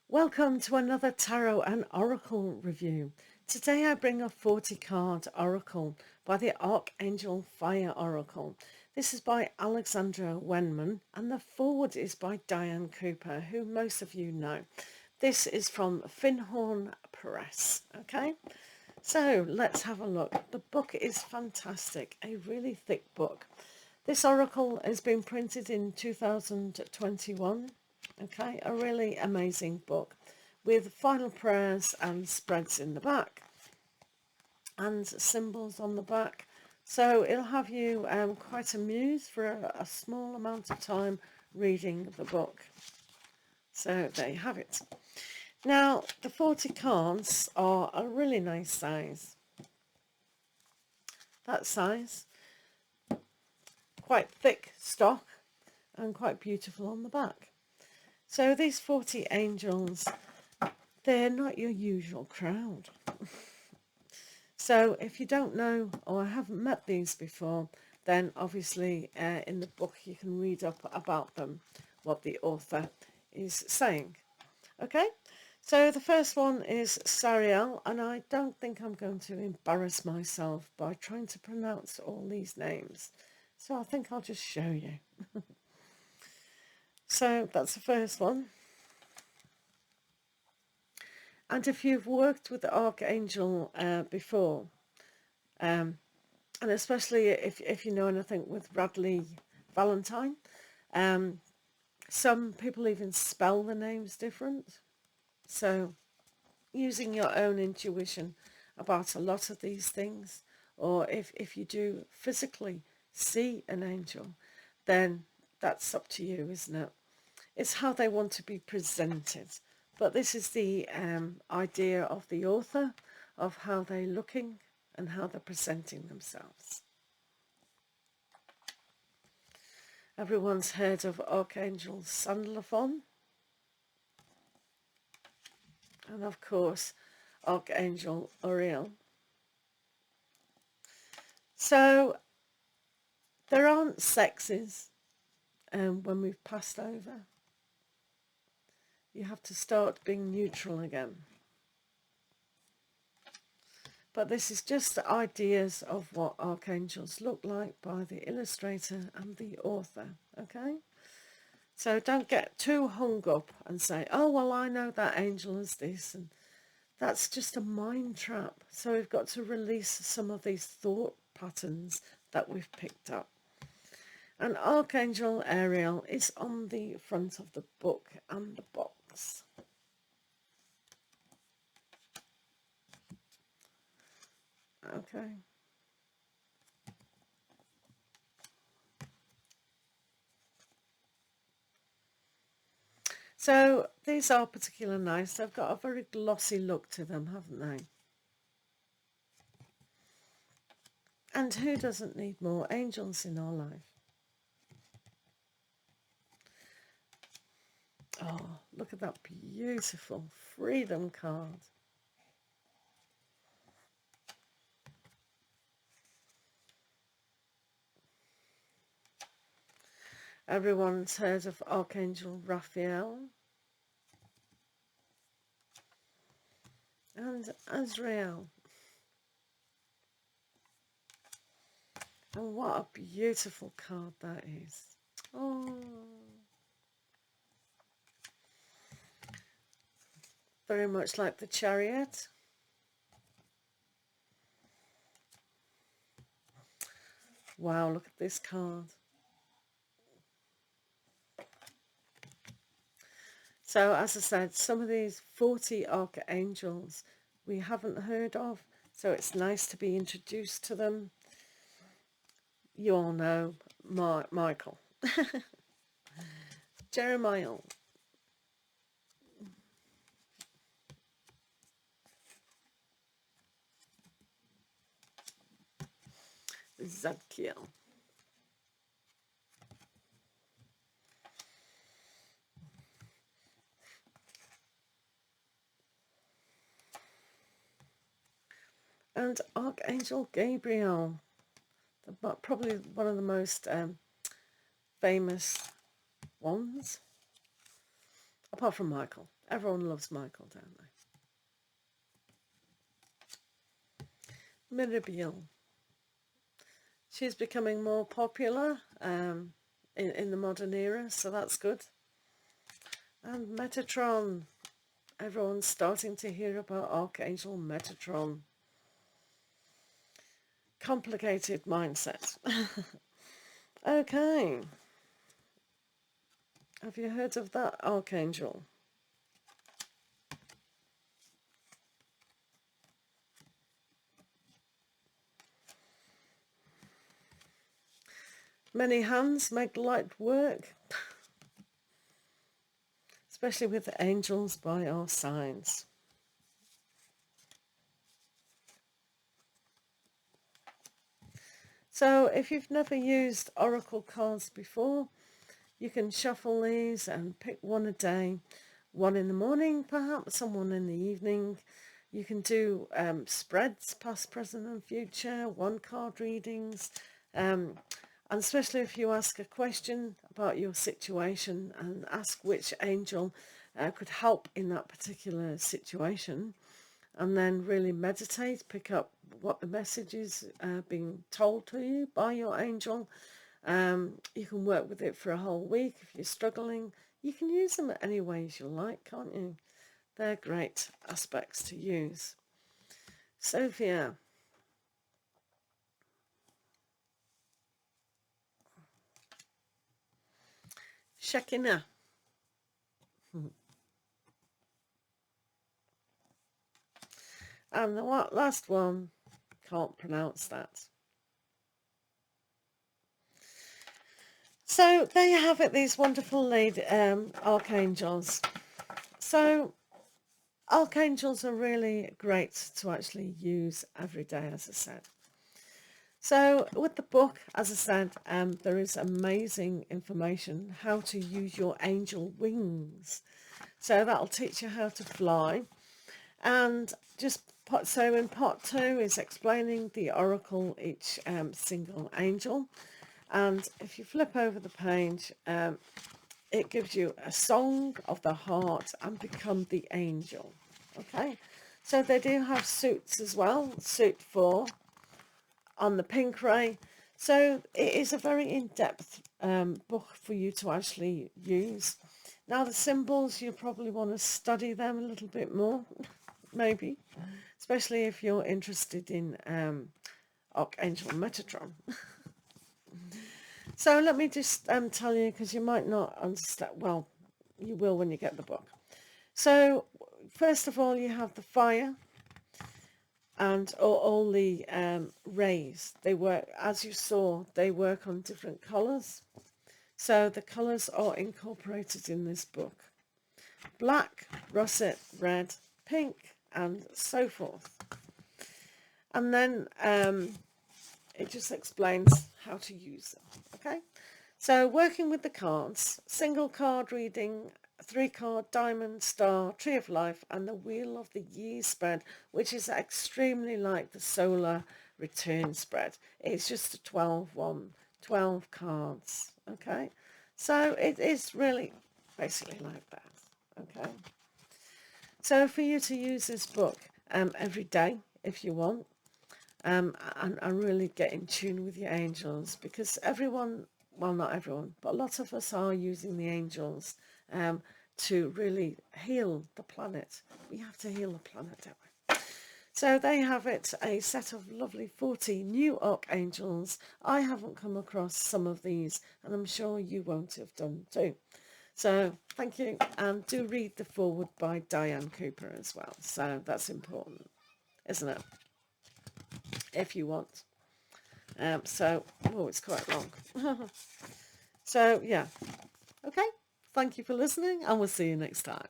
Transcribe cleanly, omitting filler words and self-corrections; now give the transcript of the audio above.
Welcome to another Tarot and Oracle review. Today I bring a 40 card Oracle by the Archangel Fire Oracle. This is by Alexandra Wenman and the forward is by Diane Cooper, who most of you know. This is from Finhorn Press. Okay, so let's have a look. The book is fantastic, a really thick book. This Oracle has been printed in 2021. Okay, a really amazing book with final prayers and spreads in the back and symbols on the back. So it'll have you quite amused for a small amount of time reading the book. So there you have it. Now, the 40 cards are a really nice size. That size, quite thick stock and quite beautiful on the back. So these 40 angels, they're not your usual crowd. So if you don't know or haven't met these before, then obviously in the book you can read up about them, what the author is saying. Okay, so the first one is Sariel, and I don't think I'm going to embarrass myself by trying to pronounce all these names. So I think I'll just show you. So that's the first one. And if you've worked with the Archangel before, and especially if you know anything with Radley Valentine, some people even spell the names different. So using your own intuition about a lot of these things, or if you do physically see an angel, then that's up to you, isn't it? It's how they want to be presented. But this is the idea of the author, of how they're looking and how they're presenting themselves. Everyone's heard of Archangel Sandalphon. And of course, Archangel Uriel. So there aren't sexes when we've passed over. You have to start being neutral again. But this is just the ideas of what archangels look like by the illustrator and the author, okay? So don't get too hung up and say, oh, well, I know that angel is this. And that's just a mind trap. So we've got to release some of these thought patterns that we've picked up. And Archangel Ariel is on the front of the book and the box. Okay. So these are particularly nice. They've got a very glossy look to them, haven't they? And who doesn't need more angels in our life? Oh, look at that beautiful freedom card. Everyone's heard of Archangel Raphael and Azrael. And what a beautiful card that is. Oh, very much like the Chariot. Wow, look at this card. So, as I said, some of these 40 archangels we haven't heard of, so it's nice to be introduced to them. You all know Michael. Jeremiah. Zadkiel. And Archangel Gabriel, probably one of the most famous ones, apart from Michael. Everyone loves Michael, don't they? Mirabelle. She's becoming more popular in the modern era, so that's good. And Metatron. Everyone's starting to hear about Archangel Metatron. Complicated mindset. Okay. Have you heard of that Archangel? Many hands make light work. Especially with the angels by our sides. So if you've never used oracle cards before, you can shuffle these and pick one a day. One in the morning, perhaps, and one in the evening. You can do spreads, past, present and future, one card readings. And especially if you ask a question about your situation and ask which angel could help in that particular situation, and then really meditate, pick up what the message is being told to you by your angel. You can work with it for a whole week. If you're struggling, you can use them any ways you like, can't you? They're great aspects to use. Sophia. Shekinah. And the last one, can't pronounce that. So there you have it, these wonderful archangels. So archangels are really great to actually use every day, as I said. So with the book, as I said, there is amazing information how to use your angel wings. So that'll teach you how to fly. And so in part 2 is explaining the oracle, each single angel. And if you flip over the page, it gives you a song of the heart and become the angel. Okay, so they do have suits as well, suit 4 on the pink ray. So it is a very in-depth book for you to actually use. Now the symbols, you probably want to study them a little bit more, maybe, especially if you're interested in Archangel Metatron. So let me just tell you, because you might not understand, well, you will when you get the book. So first of all, you have the fire and all the rays. They work, as you saw, they work on different colours. So the colours are incorporated in this book. Black, russet, red, pink, and so forth. And then it just explains how to use them. Okay, so working with the cards, single card reading, 3-card diamond, star, tree of life, and the wheel of the year spread, which is extremely like the solar return spread. It's just a 12 cards. Okay, so it is really basically like that. Okay, so for you to use this book every day if you want, and really get in tune with your angels, because everyone, well, not everyone, but a lot of us are using the angels to really heal the planet. We have to heal the planet, don't we? So they have it, a set of lovely 40 new archangels. I haven't come across some of these, and I'm sure you won't have done too. So thank you, and do read the foreword by Diane Cooper as well. So that's important, isn't it? If you want. It's quite long. So yeah, okay, thank you for listening, and we'll see you next time.